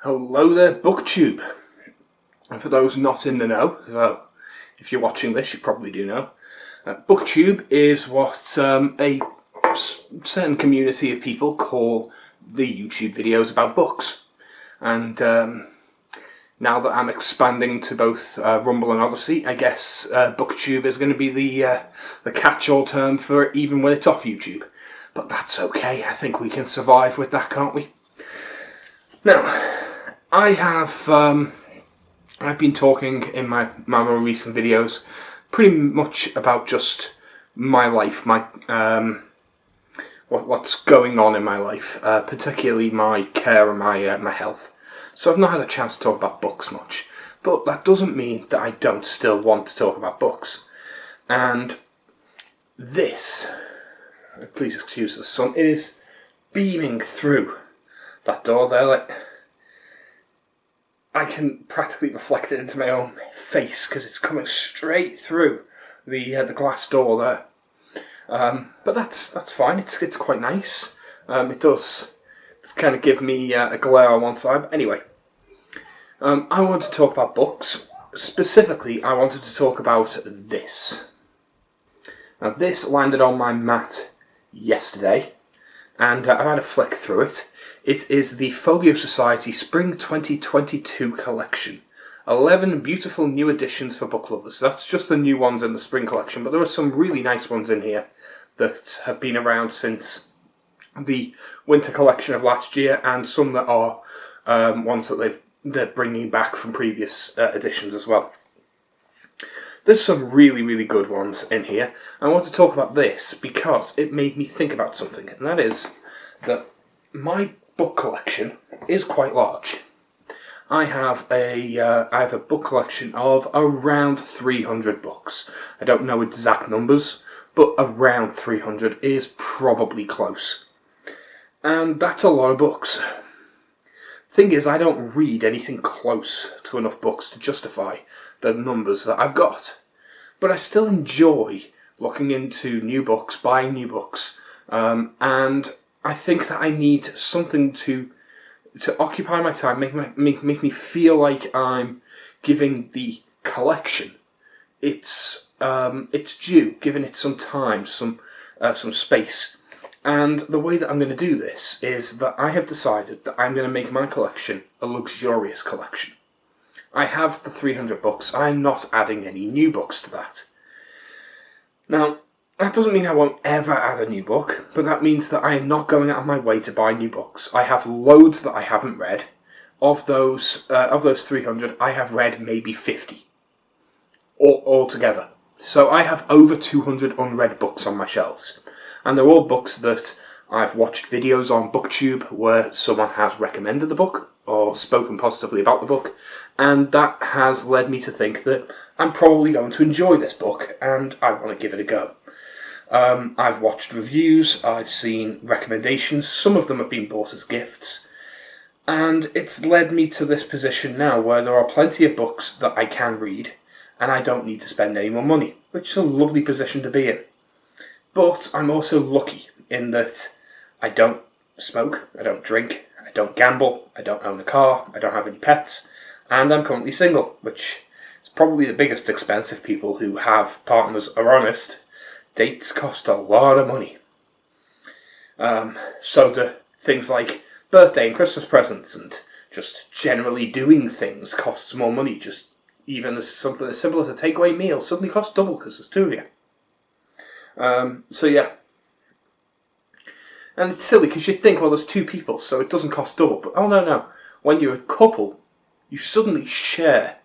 Hello there, BookTube. And for those not in the know, so if you're watching this, you probably do know, BookTube is what a certain community of people call the YouTube videos about books. And now that I'm expanding to both Rumble and Odyssey, I guess BookTube is going to be the catch-all term for it, even when it's off YouTube. But that's okay. I think we can survive with that, can't we? Now, I've been talking in my more recent videos pretty much about just my life, what's going on in my life, particularly my care and my health. So I've not had a chance to talk about books much, but that doesn't mean that I don't still want to talk about books. And this, please excuse the sun, it is beaming through that door there, like I can practically reflect it into my own face because it's coming straight through the glass door there. But that's fine. It's quite nice. It does kind of give me a glare on one side. But anyway, I wanted to talk about books. Specifically, I wanted to talk about this. Now, this landed on my mat yesterday, and I've had a flick through it. It is the Folio Society Spring 2022 collection. 11 beautiful new editions for book lovers. That's just the new ones in the spring collection, but there are some really nice ones in here that have been around since the winter collection of last year, and some that are ones that they're bringing back from previous editions as well. There's some really, really good ones in here. I want to talk about this because it made me think about something, and that is that my book collection is quite large. I have a book collection of around 300 books. I don't know exact numbers, but around 300 is probably close. And that's a lot of books. Thing is, I don't read anything close to enough books to justify the numbers that I've got. But I still enjoy looking into new books, buying new books, and I think that I need something to occupy my time, make me feel like I'm giving the collection its due, giving it some time, some space. And the way that I'm going to do this is that I have decided that I'm going to make my collection a luxurious collection. I have the 300 books. I'm not adding any new books to that. Now, that doesn't mean I won't ever add a new book, but that means that I am not going out of my way to buy new books. I have loads that I haven't read. Of those 300, I have read maybe 50 altogether. So I have over 200 unread books on my shelves. And they're all books that I've watched videos on BookTube where someone has recommended the book or spoken positively about the book, and that has led me to think that I'm probably going to enjoy this book and I want to give it a go. I've watched reviews, I've seen recommendations, some of them have been bought as gifts, and it's led me to this position now where there are plenty of books that I can read and I don't need to spend any more money, which is a lovely position to be in. But I'm also lucky in that I don't smoke, I don't drink, I don't gamble, I don't own a car, I don't have any pets, and I'm currently single, which is probably the biggest expense if people who have partners are honest. Dates cost a lot of money. So the things like birthday and Christmas presents and just generally doing things costs more money. Just even as something as simple as a takeaway meal suddenly costs double because there's two of you. So yeah. And it's silly because you'd think, well, there's two people, so it doesn't cost double. But oh no. When you're a couple, you suddenly share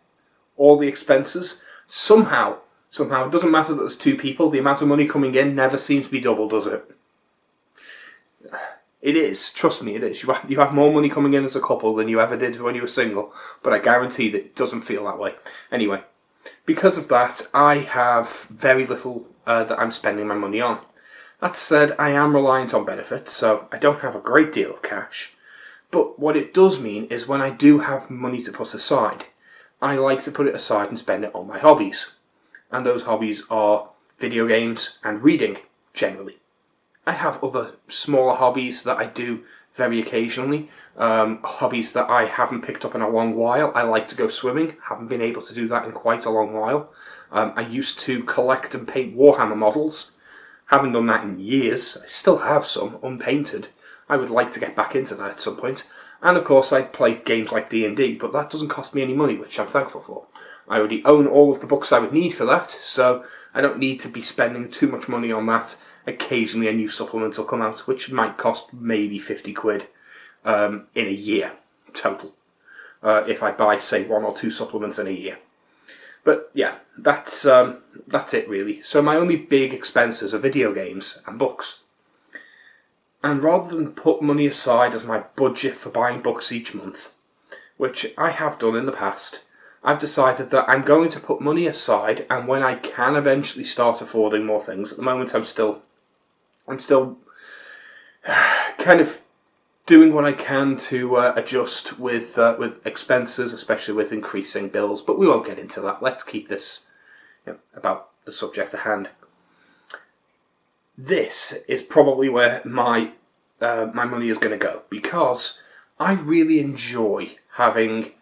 all the expenses. Somehow, it doesn't matter that there's two people, the amount of money coming in never seems to be double, does it? It is, trust me, it is. You have more money coming in as a couple than you ever did when you were single, but I guarantee that it doesn't feel that way. Anyway, because of that, I have very little that I'm spending my money on. That said, I am reliant on benefits, so I don't have a great deal of cash. But what it does mean is when I do have money to put aside, I like to put it aside and spend it on my hobbies. And those hobbies are video games and reading, generally. I have other smaller hobbies that I do very occasionally. Hobbies that I haven't picked up in a long while. I like to go swimming. Haven't been able to do that in quite a long while. I used to collect and paint Warhammer models. Haven't done that in years. I still have some unpainted. I would like to get back into that at some point. And of course I play games like D&D, but that doesn't cost me any money, which I'm thankful for. I already own all of the books I would need for that, so I don't need to be spending too much money on that. Occasionally a new supplement will come out, which might cost maybe 50 quid in a year total, if I buy, say, 1 or 2 supplements in a year. But yeah, that's it really. So my only big expenses are video games and books. And rather than put money aside as my budget for buying books each month, which I have done in the past, I've decided that I'm going to put money aside, and when I can eventually start affording more things, at the moment I'm still kind of doing what I can to adjust with expenses, especially with increasing bills, but we won't get into that. Let's keep this about the subject at hand. This is probably where my money is going to go, because I really enjoy having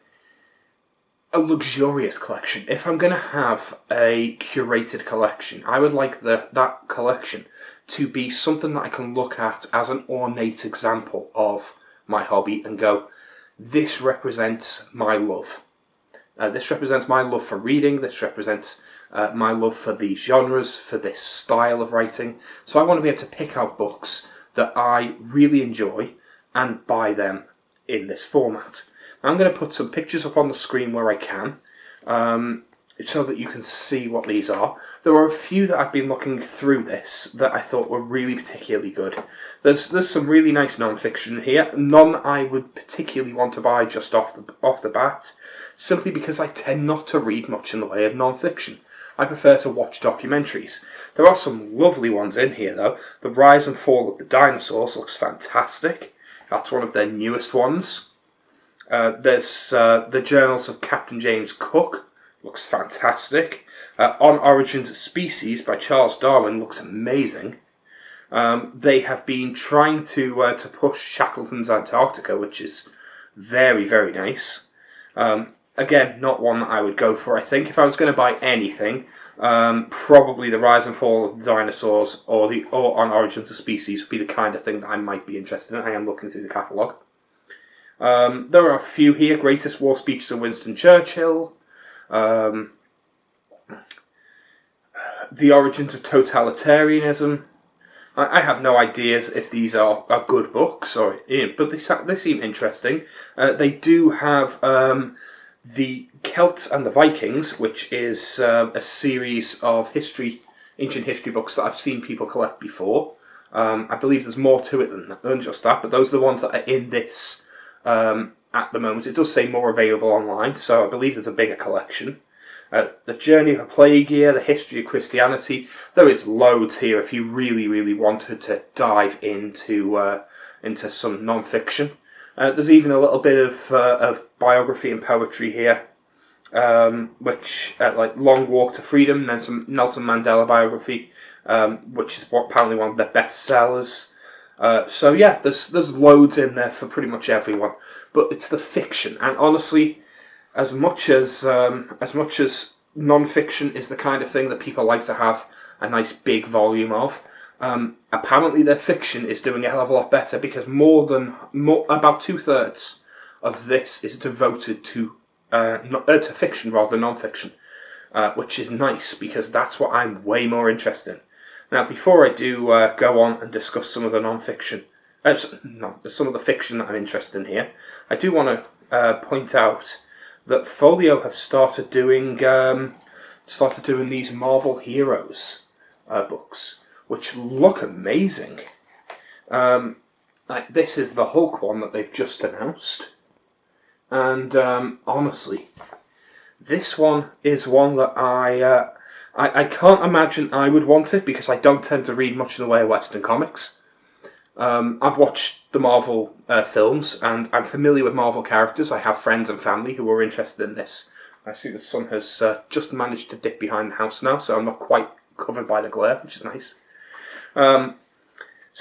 a luxurious collection. If I'm going to have a curated collection, I would like that collection to be something that I can look at as an ornate example of my hobby and go, this represents my love. This represents my love for reading, this represents my love for these genres, for this style of writing. So I want to be able to pick out books that I really enjoy and buy them in this format. I'm going to put some pictures up on the screen where I can, so that you can see what these are. There are a few that I've been looking through this that I thought were really particularly good. There's some really nice non-fiction here. None I would particularly want to buy just off the bat, simply because I tend not to read much in the way of non-fiction. I prefer to watch documentaries. There are some lovely ones in here though. The Rise and Fall of the Dinosaurs looks fantastic. That's one of their newest ones. There's the Journals of Captain James Cook. Looks fantastic. On Origins of Species by Charles Darwin looks amazing. They have been trying to push Shackleton's Antarctica, which is very, very nice. Again, not one that I would go for, I think. If I was going to buy anything, probably The Rise and Fall of the Dinosaurs or On Origins of Species would be the kind of thing that I might be interested in. I am looking through the catalogue. There are a few here. Greatest War Speeches of Winston Churchill. The Origins of Totalitarianism. I have no ideas if these are good books, but they seem interesting. They do have The Celts and the Vikings, which is a series of ancient history books that I've seen people collect before. I believe there's more to it than just that, but those are the ones that are in this at the moment. It does say more available online, so I believe there's a bigger collection. The Journey of a Plague Year, The History of Christianity. There is loads here if you really, really wanted to dive into some non-fiction. There's even a little bit of biography and poetry here, which like Long Walk to Freedom, and then some Nelson Mandela biography, which is apparently one of their best sellers. So yeah, there's loads in there for pretty much everyone, but it's the fiction, and honestly, as much as non-fiction is the kind of thing that people like to have a nice big volume of, apparently their fiction is doing a hell of a lot better, because about 2/3 of this is devoted to fiction rather than non-fiction, which is nice because that's what I'm way more interested in. Now, before I do go on and discuss some of the non-fiction, some of the fiction that I'm interested in here, I do want to point out that Folio have started doing these Marvel Heroes books, which look amazing. This is the Hulk one that they've just announced, and honestly, this one is one that I can't imagine I would want it, because I don't tend to read much in the way of Western comics. I've watched the Marvel films, and I'm familiar with Marvel characters. I have friends and family who are interested in this. I see the sun has just managed to dip behind the house now, so I'm not quite covered by the glare, which is nice. So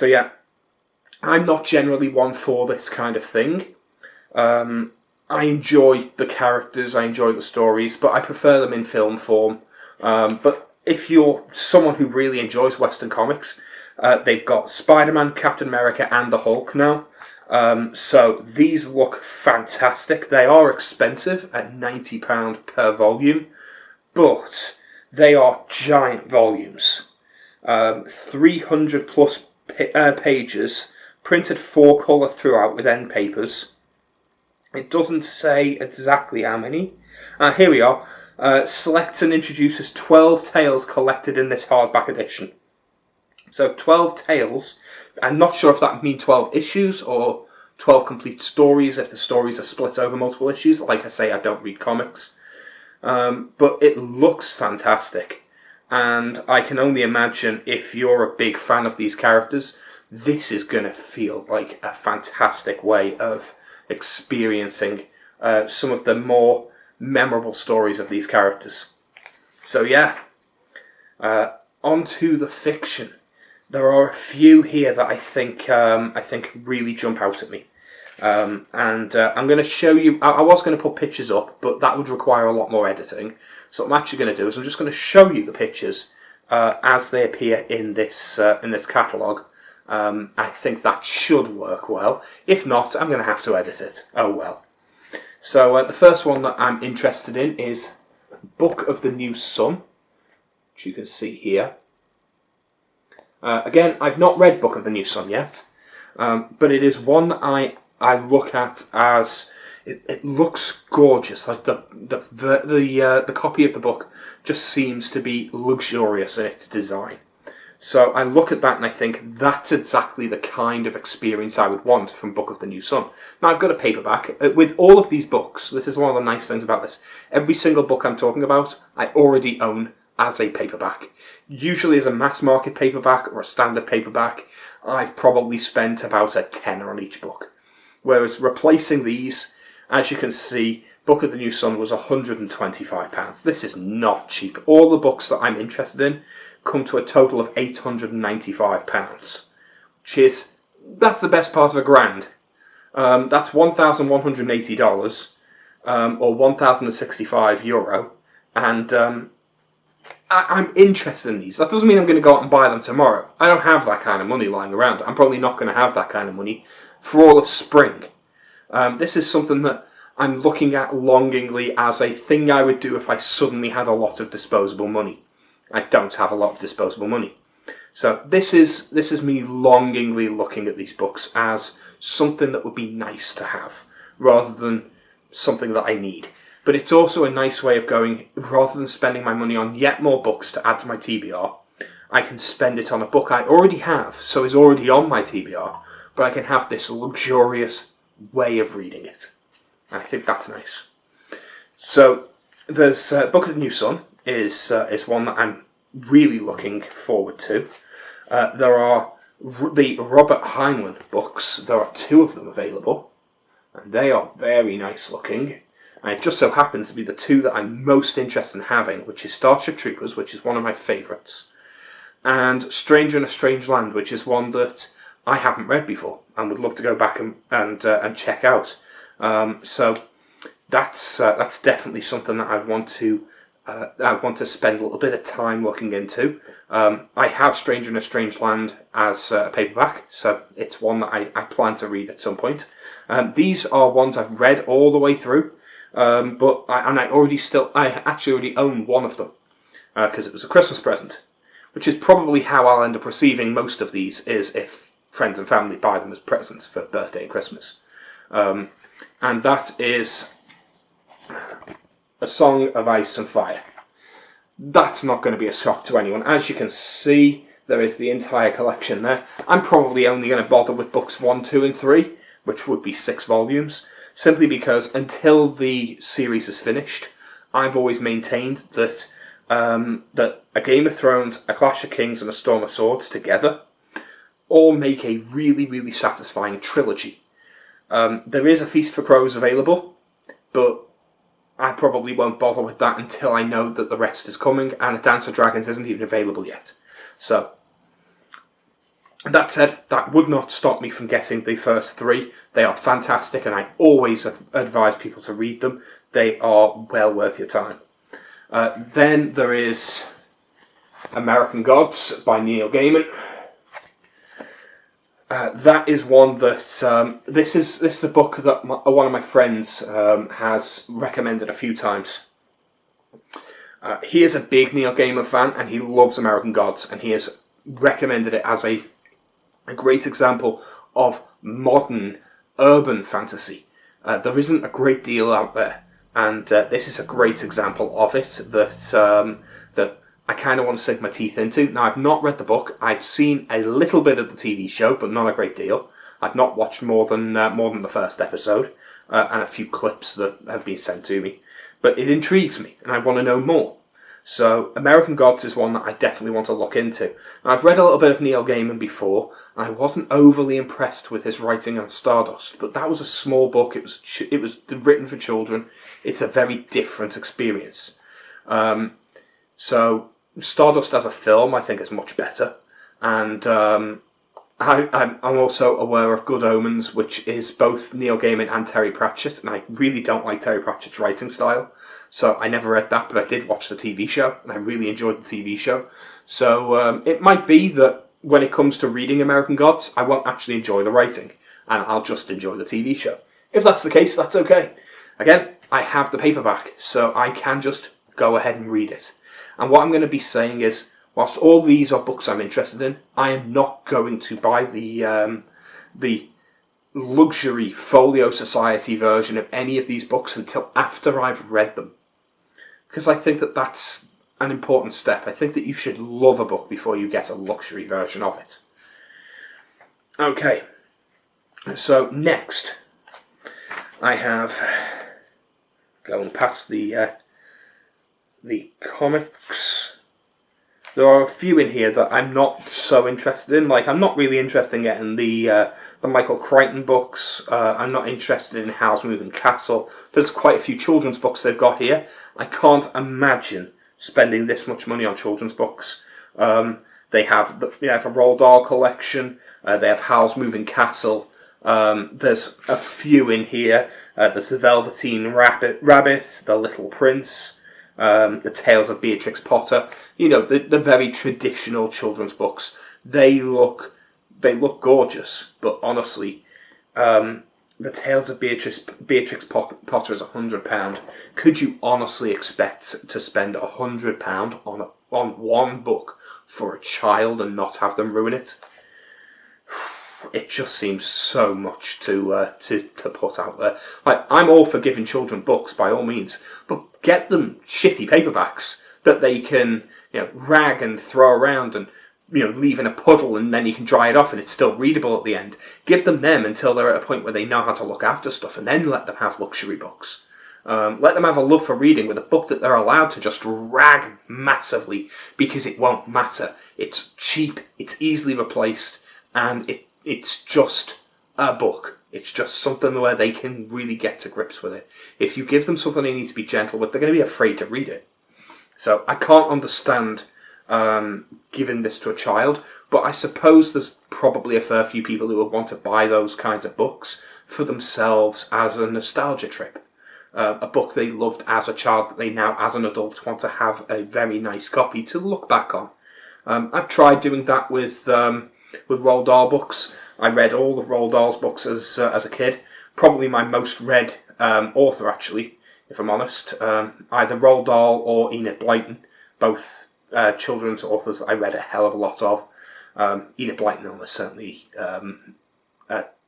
yeah, I'm not generally one for this kind of thing. I enjoy the characters, I enjoy the stories, but I prefer them in film form. But if you're someone who really enjoys Western comics, they've got Spider-Man, Captain America, and the Hulk now. So these look fantastic. They are expensive at £90 per volume, but they are giant volumes. 300 plus pages, printed 4-colour throughout with end papers. It doesn't say exactly how many. Here we are. Selects and introduces 12 tales collected in this hardback edition. So 12 tales. I'm not sure if that means 12 issues or 12 complete stories, if the stories are split over multiple issues. Like I say, I don't read comics. But it looks fantastic. And I can only imagine if you're a big fan of these characters, this is going to feel like a fantastic way of experiencing some of the more memorable stories of these characters. So yeah, on to the fiction. There are a few here that I think really jump out at me. I'm going to show you. I was going to put pictures up, but that would require a lot more editing. So what I'm actually going to do is I'm just going to show you the pictures as they appear in this catalogue. I think that should work well. If not, I'm going to have to edit it. Oh well. So the first one that I'm interested in is Book of the New Sun, which you can see here. Again, I've not read Book of the New Sun yet, but it is one that I look at as it looks gorgeous. Like the copy of the book just seems to be luxurious in its design. So I look at that and I think that's exactly the kind of experience I would want from Book of the New Sun. Now I've got a paperback. With all of these books, this is one of the nice things about this. Every single book I'm talking about, I already own as a paperback. Usually as a mass market paperback or a standard paperback, I've probably spent about a tenner on each book. Whereas replacing these, as you can see, Book of the New Sun was £125. This is not cheap. All the books that I'm interested in come to a total of £895, that's the best part of £1,000. That's $1,180, or €1,065, and I'm interested in these. That doesn't mean I'm going to go out and buy them tomorrow. I don't have that kind of money lying around. I'm probably not going to have that kind of money for all of spring. This is something that I'm looking at longingly as a thing I would do if I suddenly had a lot of disposable money. I don't have a lot of disposable money. So this is me longingly looking at these books as something that would be nice to have, rather than something that I need. But it's also a nice way of going, rather than spending my money on yet more books to add to my TBR, I can spend it on a book I already have, so it's already on my TBR, but I can have this luxurious way of reading it. I think that's nice. So there's Book of the New Sun is one that I'm really looking forward to. There are the Robert Heinlein books. There are 2 of them available, and they are very nice looking. And it just so happens to be the 2 that I'm most interested in having, which is Starship Troopers, which is one of my favourites, and Stranger in a Strange Land, which is one that I haven't read before and would love to go back and check out. So that's definitely something that I want to spend a little bit of time looking into. I have Stranger in a Strange Land as a paperback, so it's one that I plan to read at some point. These are ones I've read all the way through, but I actually already own one of them because it was a Christmas present, which is probably how I'll end up receiving most of these, is if friends and family buy them as presents for birthday and Christmas. And that is A Song of Ice and Fire. That's not going to be a shock to anyone. As you can see, there is the entire collection there. I'm probably only going to bother with books 1, 2 and 3, which would be 6 volumes, simply because until the series is finished, I've always maintained that that A Game of Thrones, A Clash of Kings and A Storm of Swords together all make a really, really satisfying trilogy. There is A Feast for Crows available, but I probably won't bother with that until I know that the rest is coming, and A Dance of Dragons isn't even available yet. So, That said, that would not stop me from getting the first 3. They are fantastic, and I always advise people to read them. They are well worth your time. Then there is American Gods by Neil Gaiman. That is one that this is a book that one of my friends has recommended a few times. He is a big Neil Gaiman fan, and he loves American Gods, and he has recommended it as a great example of modern urban fantasy. There isn't a great deal out there, and this is a great example of it that I kind of want to sink my teeth into. Now, I've not read the book. I've seen a little bit of the TV show, but not a great deal. I've not watched more than the first episode and a few clips that have been sent to me. But it intrigues me, and I want to know more. So, American Gods is one that I definitely want to look into. Now, I've read a little bit of Neil Gaiman before, and I wasn't overly impressed with his writing on Stardust, but that was a small book. It was written for children. It's a very different experience. So, Stardust as a film, I think, is much better. And I'm also aware of Good Omens, which is both Neil Gaiman and Terry Pratchett, and I really don't like Terry Pratchett's writing style. So I never read that, but I did watch the TV show, and I really enjoyed the TV show. So it might be that when it comes to reading American Gods, I won't actually enjoy the writing, and I'll just enjoy the TV show. If that's the case, that's okay. Again, I have the paperback, so I can just go ahead and read it. And what I'm going to be saying is, whilst all these are books I'm interested in, I am not going to buy the luxury Folio Society version of any of these books until after I've read them. Because I think that that's an important step. I think that you should love a book before you get a luxury version of it. Okay, so next I have, going past the comics, there are a few in here that I'm not so interested in. Like, I'm not really interested in getting the Michael Crichton books. I'm not interested in Howl's Moving Castle. There's quite a few children's books they've got here. I can't imagine spending this much money on children's books. They have a Roald Dahl collection. They have Howl's Moving Castle. There's a few in here. There's the Velveteen Rabbit, The Little Prince. The Tales of Beatrix Potter, the very traditional children's books. They look gorgeous, but honestly, the Tales of Beatrix Potter is £100. Could you honestly expect to spend £100 on one book for a child and not have them ruin it? It just seems so much to put out there. Like, I'm all for giving children books by all means, but get them shitty paperbacks that they can rag and throw around and leave in a puddle, and then you can dry it off and it's still readable at the end. Give them until they're at a point where they know how to look after stuff, and then let them have luxury books. Let them have a love for reading with a book that they're allowed to just rag massively because it won't matter. It's cheap, it's easily replaced, and it's just a book. It's just something where they can really get to grips with it. If you give them something they need to be gentle with, they're going to be afraid to read it. So I can't understand giving this to a child, but I suppose there's probably a fair few people who would want to buy those kinds of books for themselves as a nostalgia trip. A book they loved as a child that they now, as an adult, want to have a very nice copy to look back on. I've tried doing that with Roald Dahl books. I read all of Roald Dahl's books as a kid. Probably my most read author, actually, if I'm honest. Either Roald Dahl or Enid Blyton, both children's authors I read a hell of a lot of. Enid Blyton almost certainly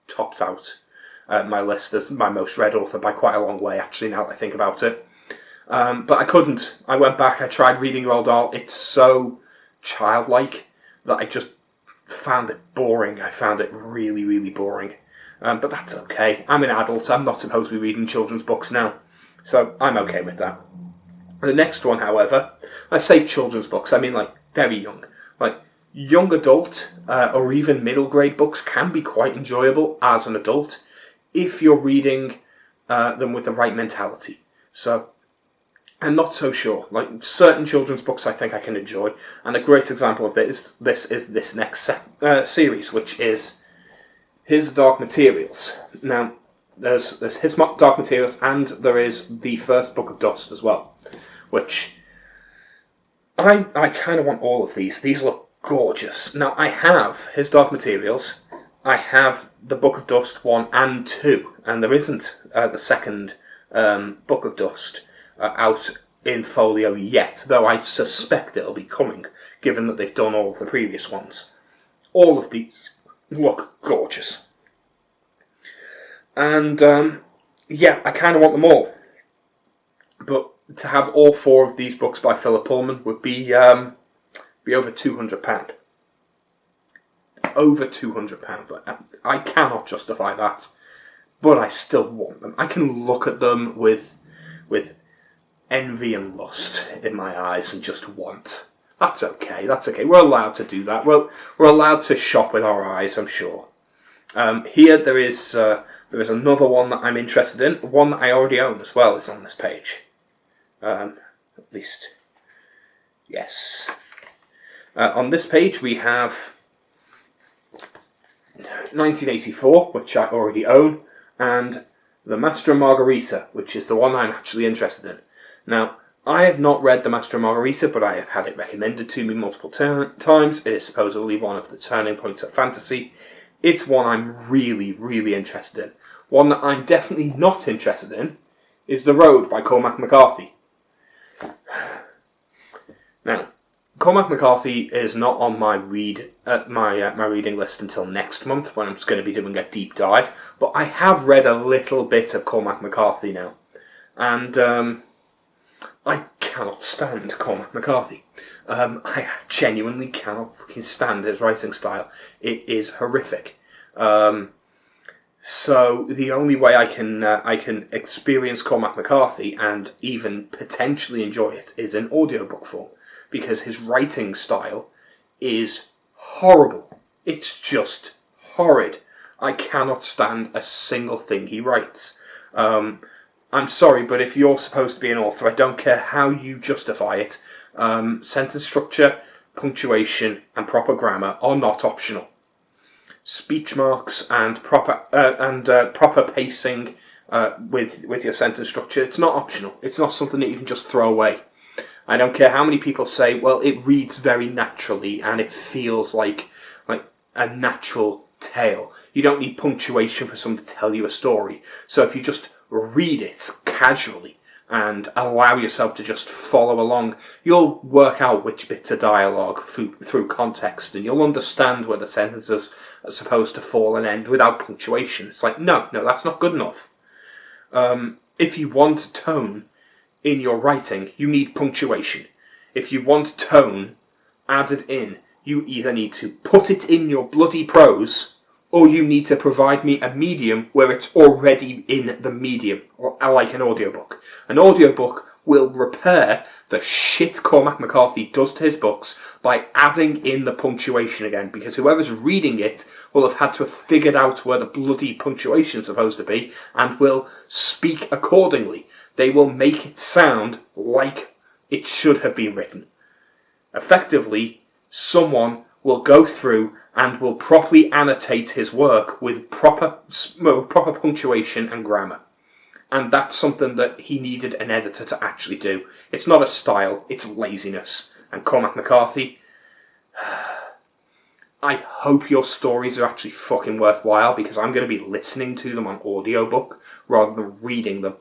tops out my list as my most read author by quite a long way, actually, now that I think about it. But I couldn't. I went back, I tried reading Roald Dahl. It's so childlike that I just found it boring. I found it really, really boring. But that's okay. I'm an adult. I'm not supposed to be reading children's books now. So I'm okay with that. The next one, however, I say children's books, I mean like very young. Like young adult or even middle grade books can be quite enjoyable as an adult if you're reading them with the right mentality. So I'm not so sure. Like, certain children's books I think I can enjoy, and a great example of this is this next series, which is His Dark Materials. Now, there's His Dark Materials, and there is the first Book of Dust as well, which I kind of want all of these. These look gorgeous. Now, I have His Dark Materials, I have the Book of Dust 1 and 2, and there isn't the second Book of Dust out in Folio yet, though I suspect it'll be coming, given that they've done all of the previous ones. All of these look gorgeous. And, yeah, I kind of want them all. But to have all 4 of these books by Philip Pullman would be over £200. Over £200. I cannot justify that, but I still want them. I can look at them with envy and lust in my eyes and just want. That's okay. We're allowed to do that. We're allowed to shop with our eyes, I'm sure. Here there is another one that I'm interested in. One that I already own as well is on this page. At least, yes. On this page we have 1984, which I already own, and The Master and Margarita, which is the one I'm actually interested in. Now, I have not read The Master and Margarita, but I have had it recommended to me multiple times. It is supposedly one of the turning points of fantasy. It's one I'm really, really interested in. One that I'm definitely not interested in is The Road by Cormac McCarthy. Now, Cormac McCarthy is not on my my reading list until next month, when I'm just going to be doing a deep dive. But I have read a little bit of Cormac McCarthy now, and I cannot stand Cormac McCarthy. I genuinely cannot fucking stand his writing style. It is horrific. So the only way I can experience Cormac McCarthy and even potentially enjoy it is in audiobook form, because his writing style is horrible. It's just horrid. I cannot stand a single thing he writes. I'm sorry, but if you're supposed to be an author, I don't care how you justify it. Sentence structure, punctuation, and proper grammar are not optional. Speech marks and proper pacing with your sentence structure, it's not optional. It's not something that you can just throw away. I don't care how many people say, well, it reads very naturally and it feels like a natural tale. You don't need punctuation for someone to tell you a story. So if you just read it casually and allow yourself to just follow along, you'll work out which bits of dialogue through context, and you'll understand where the sentences are supposed to fall and end without punctuation. It's like, no, that's not good enough. If you want tone in your writing, you need punctuation. If you want tone added in, you either need to put it in your bloody prose, or you need to provide me a medium where it's already in the medium, or like an audiobook. An audiobook will repair the shit Cormac McCarthy does to his books by adding in the punctuation again, because whoever's reading it will have had to have figured out where the bloody punctuation is supposed to be and will speak accordingly. They will make it sound like it should have been written. Effectively, someone will go through and will properly annotate his work with proper punctuation and grammar. And that's something that he needed an editor to actually do. It's not a style, it's laziness. And Cormac McCarthy, I hope your stories are actually fucking worthwhile, because I'm going to be listening to them on audiobook rather than reading them.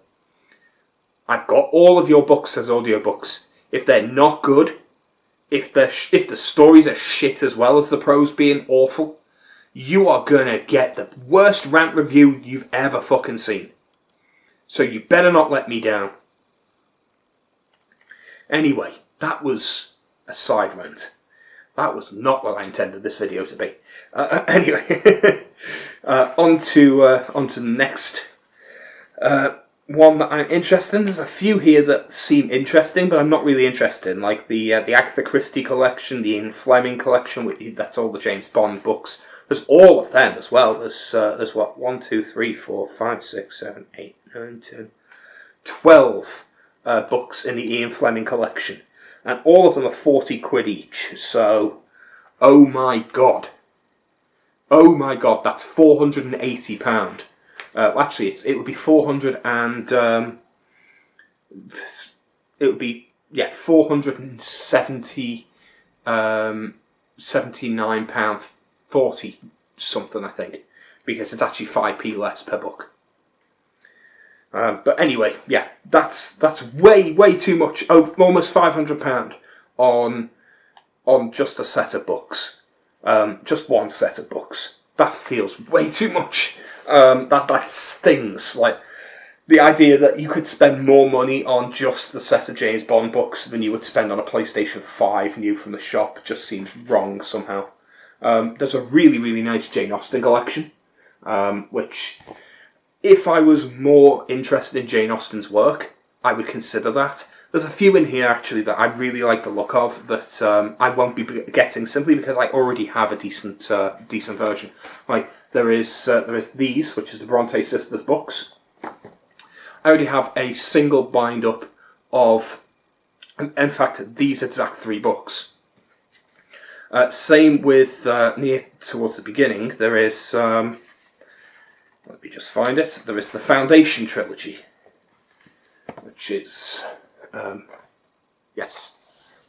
I've got all of your books as audiobooks. If they're not good, if the stories are shit as well as the prose being awful, you are going to get the worst rant review you've ever fucking seen. So you better not let me down. Anyway, that was a side rant. That was not what I intended this video to be. Anyway, on to the next one that I'm interested in. There's a few here that seem interesting, but I'm not really interested in, like the Agatha Christie collection, the Ian Fleming collection. That's all the James Bond books. There's all of them as well. There's what, 1, 2, 3, 4, 5, 6, 7, 8, 9, 10, 12 books in the Ian Fleming collection, and all of them are 40 quid each. So, oh my god, that's £480. Actually, it would be 400 and it would be 470 £79.40 something, I think, because it's actually 5p less per book. But anyway, yeah, that's way too much. Almost £500 on just a set of books, just one set of books. That feels way too much. That stings. Like the idea that you could spend more money on just the set of James Bond books than you would spend on a PlayStation 5 new from the shop just seems wrong somehow. There's a really nice Jane Austen collection, which, if I was more interested in Jane Austen's work, I would consider that. There's a few in here actually that I really like the look of that I won't be getting simply because I already have a decent version. Like there is these, which is the Bronte Sisters books. I already have a single bind up of, in fact, these exact 3 books. Same with near towards the beginning. There is. Let me just find it. There is the Foundation trilogy, which is,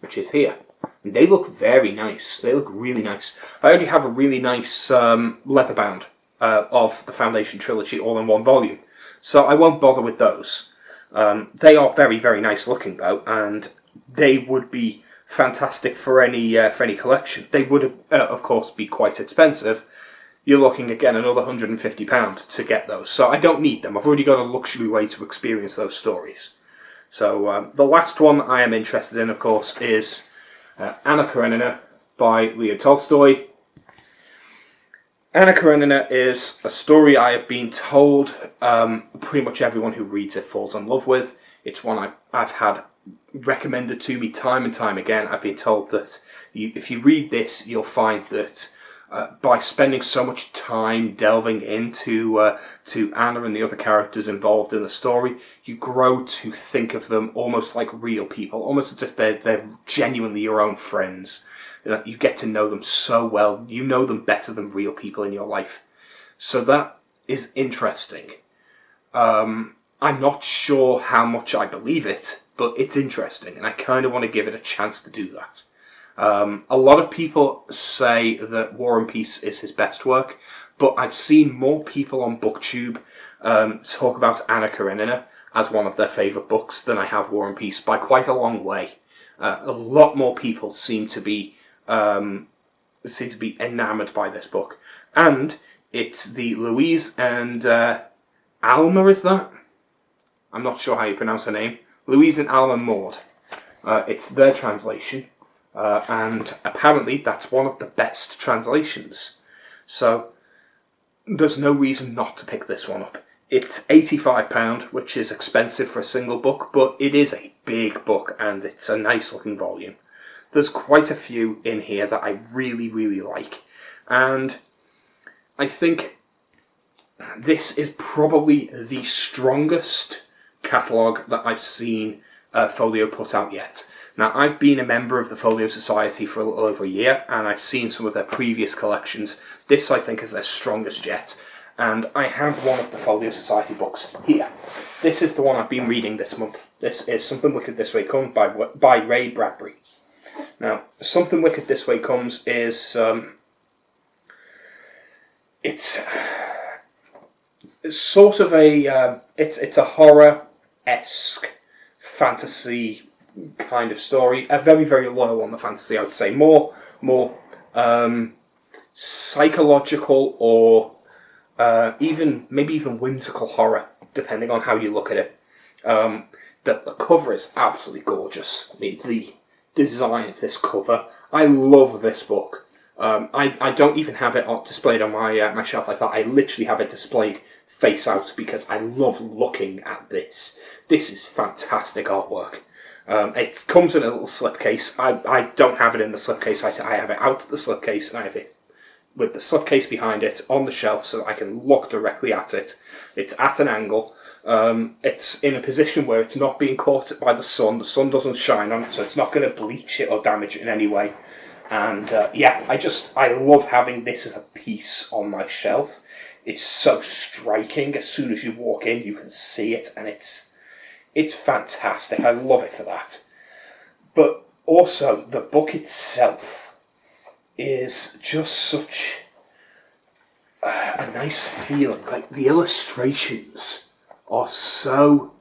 which is here. And they look very nice. They look really nice. I already have a really nice leather bound of the Foundation trilogy all in one volume, so I won't bother with those. They are very nice looking though, and they would be fantastic for any collection. They would, of course, be quite expensive. You're looking, again, another £150 to get those. So I don't need them. I've already got a luxury way to experience those stories. So the last one I am interested in, of course, is Anna Karenina by Leo Tolstoy. Anna Karenina is a story I have been told pretty much everyone who reads it falls in love with. It's one I've had recommended to me time and time again. I've been told that if you read this, you'll find that by spending so much time delving into to Anna and the other characters involved in the story, you grow to think of them almost like real people, almost as if they're genuinely your own friends. You get to know them so well. You know them better than real people in your life. So that is interesting. I'm not sure how much I believe it, but it's interesting, and I kind of want to give it a chance to do that. A lot of people say that War and Peace is his best work, but I've seen more people on BookTube talk about Anna Karenina as one of their favourite books than I have War and Peace by quite a long way. A lot more people seem to be enamoured by this book, and it's the Louise and Alma, is that? I'm not sure how you pronounce her name. Louise and Alma Maud. It's their translation. And apparently that's one of the best translations. So there's no reason not to pick this one up. It's £85, which is expensive for a single book, but it is a big book and it's a nice looking volume. There's quite a few in here that I really like. And I think this is probably the strongest catalogue that I've seen Folio put out yet. Now, I've been a member of the Folio Society for a little over a year, and I've seen some of their previous collections. This, I think, is their strongest yet, and I have one of the Folio Society books here. This is the one I've been reading this month. This is Something Wicked This Way Comes by Ray Bradbury. Now, Something Wicked This Way Comes is... It's sort of a... It's a horror-esque fantasy kind of story. A very low on the fantasy, I would say. More psychological or maybe even whimsical horror, depending on how you look at it. The cover is absolutely gorgeous. I mean, the design of this cover, I love this book. I don't even have it displayed on my shelf like that. I literally have it displayed face out because I love looking at this. This is fantastic artwork. It comes in a little slipcase. I don't have it in the slipcase. I have it out of the slipcase, and I have it with the slipcase behind it on the shelf so that I can look directly at it. It's at an angle. It's in a position where it's not being caught by the sun doesn't shine on it, so it's not going to bleach it or damage it in any way. And I love having this as a piece on my shelf. It's so striking. As soon as you walk in, you can see it, and it's fantastic. I love it for that. But also, the book itself is just such a nice feeling. Like, the illustrations are so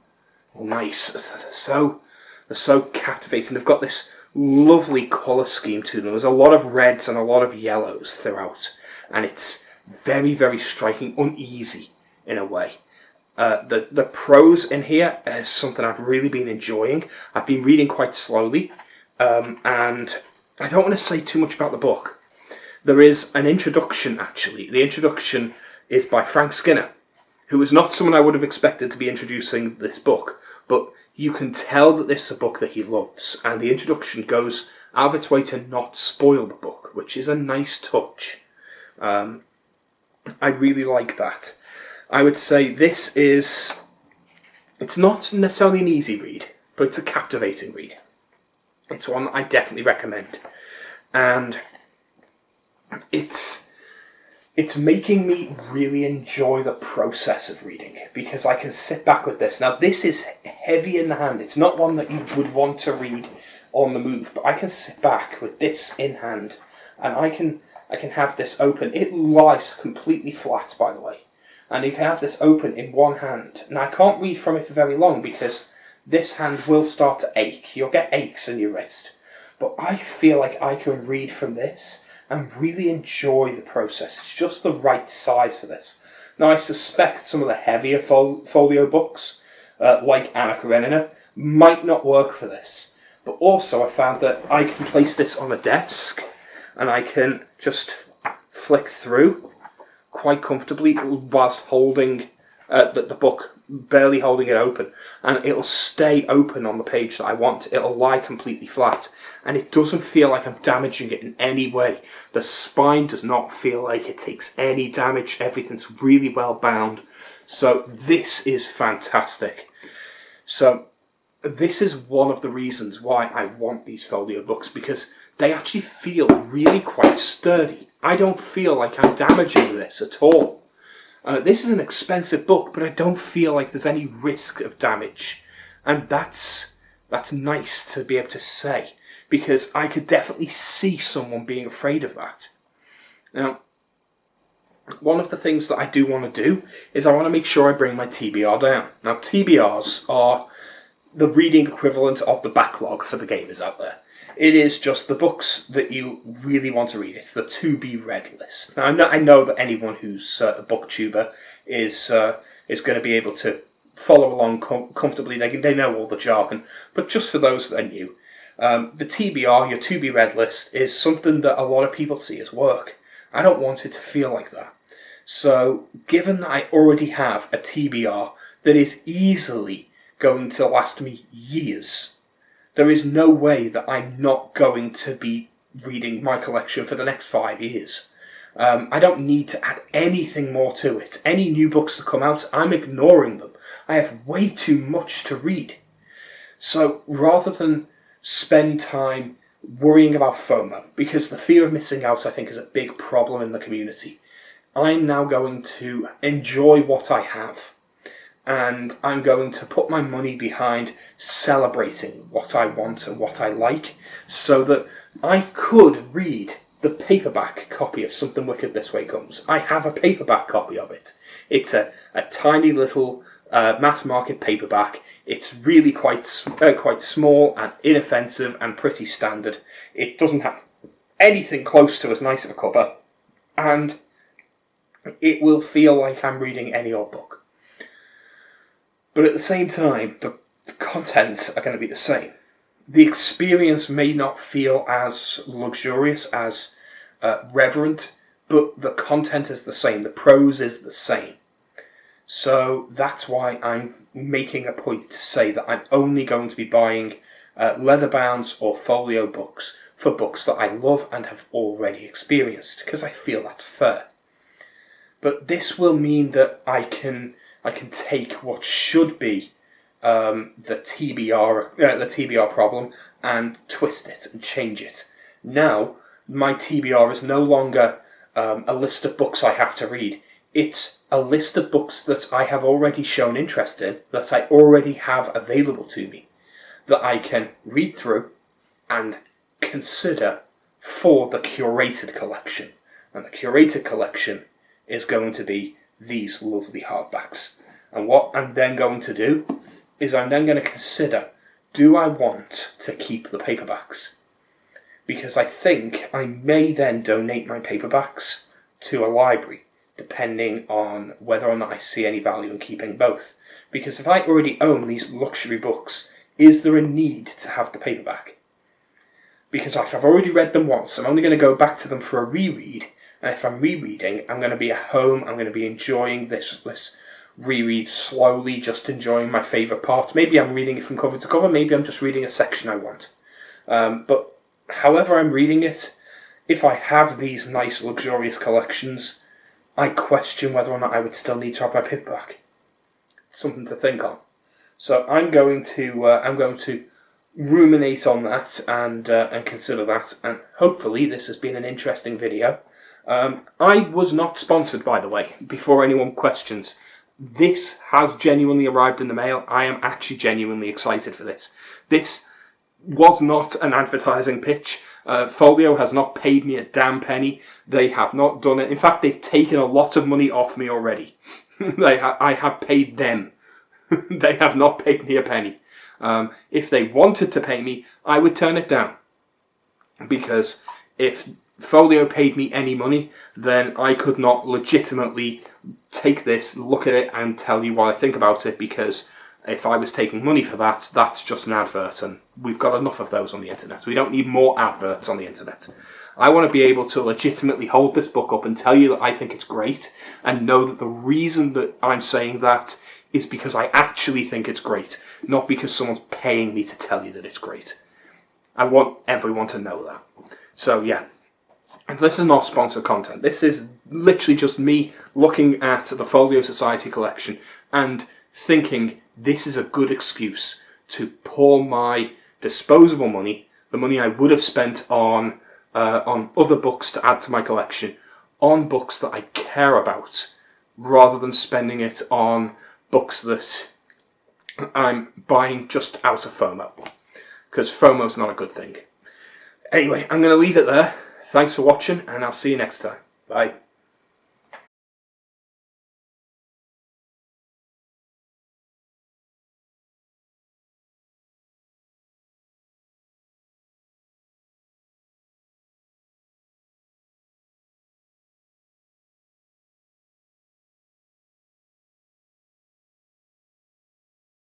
nice. They're so captivating. They've got this lovely colour scheme to them. There's a lot of reds and a lot of yellows throughout, and it's very, very striking, uneasy in a way. The prose in here is something I've really been enjoying. I've been reading quite slowly, and I don't want to say too much about the book. There is an introduction, actually. The introduction is by Frank Skinner, who is not someone I would have expected to be introducing this book, but you can tell that this is a book that he loves, and the introduction goes out of its way to not spoil the book, which is a nice touch. I really like that. I would say it's not necessarily an easy read, but it's a captivating read. It's one that I definitely recommend. And it's making me really enjoy the process of reading, because I can sit back with this. Now, this is heavy in the hand. It's not one that you would want to read on the move, but I can sit back with this in hand, and I can have this open. It lies completely flat, by the way, and you can have this open in one hand. And I can't read from it for very long, because this hand will start to ache. You'll get aches in your wrist. But I feel like I can read from this and really enjoy the process. It's just the right size for this. Now, I suspect some of the heavier folio books, like Anna Karenina, might not work for this. But also, I found that I can place this on a desk, and I can just flick through quite comfortably whilst holding the book, barely holding it open, and it'll stay open on the page that I want. It'll lie completely flat, and it doesn't feel like I'm damaging it in any way. The spine does not feel like it takes any damage. Everything's really well bound. So this is fantastic. So this is one of the reasons why I want these folio books, because they actually feel really quite sturdy. I don't feel like I'm damaging this at all. This is an expensive book, but I don't feel like there's any risk of damage. And that's nice to be able to say, because I could definitely see someone being afraid of that. Now, one of the things that I do want to do is I want to make sure I bring my TBR down. Now, TBRs are the reading equivalent of the backlog for the gamers out there. It is just the books that you really want to read. It's the to-be-read list. Now, I know that anyone who's a booktuber is going to be able to follow along comfortably. They know all the jargon. But just for those that are new, the TBR, your to-be-read list, is something that a lot of people see as work. I don't want it to feel like that. So, given that I already have a TBR that is easily going to last me years, there is no way that I'm not going to be reading my collection for the next 5 years. I don't need to add anything more to it. Any new books that come out, I'm ignoring them. I have way too much to read. So rather than spend time worrying about FOMO, because the fear of missing out, I think, is a big problem in the community, I'm now going to enjoy what I have. And I'm going to put my money behind celebrating what I want and what I like, so that I could read the paperback copy of Something Wicked This Way Comes. I have a paperback copy of it. It's a tiny little mass market paperback. It's really quite small and inoffensive and pretty standard. It doesn't have anything close to as nice of a cover, and it will feel like I'm reading any old book. But at the same time, the contents are going to be the same. The experience may not feel as luxurious, as reverent, but the content is the same. The prose is the same. So that's why I'm making a point to say that I'm only going to be buying leather-bounds or folio books for books that I love and have already experienced, because I feel that's fair. But this will mean that I can I can take what should be the TBR problem and twist it and change it. Now, my TBR is no longer a list of books I have to read. It's a list of books that I have already shown interest in, that I already have available to me, that I can read through and consider for the curated collection. And the curated collection is going to be these lovely hardbacks. And what I'm then going to do is I'm then going to consider, do I want to keep the paperbacks? Because I think I may then donate my paperbacks to a library, depending on whether or not I see any value in keeping both. Because if I already own these luxury books, is there a need to have the paperback? Because if I've already read them once, I'm only going to go back to them for a reread, and if I'm rereading, I'm going to be at home, I'm going to be enjoying this reread slowly, just enjoying my favourite parts. Maybe I'm reading it from cover to cover, maybe I'm just reading a section I want. But however I'm reading it, if I have these nice luxurious collections, I question whether or not I would still need to have my paperback. Something to think on. So I'm going to ruminate on that and consider that, and hopefully this has been an interesting video. I was not sponsored, by the way, before anyone questions. This has genuinely arrived in the mail. I am actually genuinely excited for this. This was not an advertising pitch. Folio has not paid me a damn penny. They have not done it. In fact, they've taken a lot of money off me already. I have paid them. They have not paid me a penny. If they wanted to pay me, I would turn it down. Because if Folio paid me any money, then I could not legitimately take this, look at it, and tell you what I think about it, because if I was taking money for that, that's just an advert, and we've got enough of those on the internet. We don't need more adverts on the internet. I want to be able to legitimately hold this book up and tell you that I think it's great, and know that the reason that I'm saying that is because I actually think it's great, not because someone's paying me to tell you that it's great. I want everyone to know that. So yeah, and this is not sponsored content. This is literally just me looking at the Folio Society collection and thinking this is a good excuse to pour my disposable money, the money I would have spent on other books to add to my collection, on books that I care about, rather than spending it on books that I'm buying just out of FOMO. Because FOMO's not a good thing. Anyway, I'm going to leave it there. Thanks for watching, and I'll see you next time. Bye.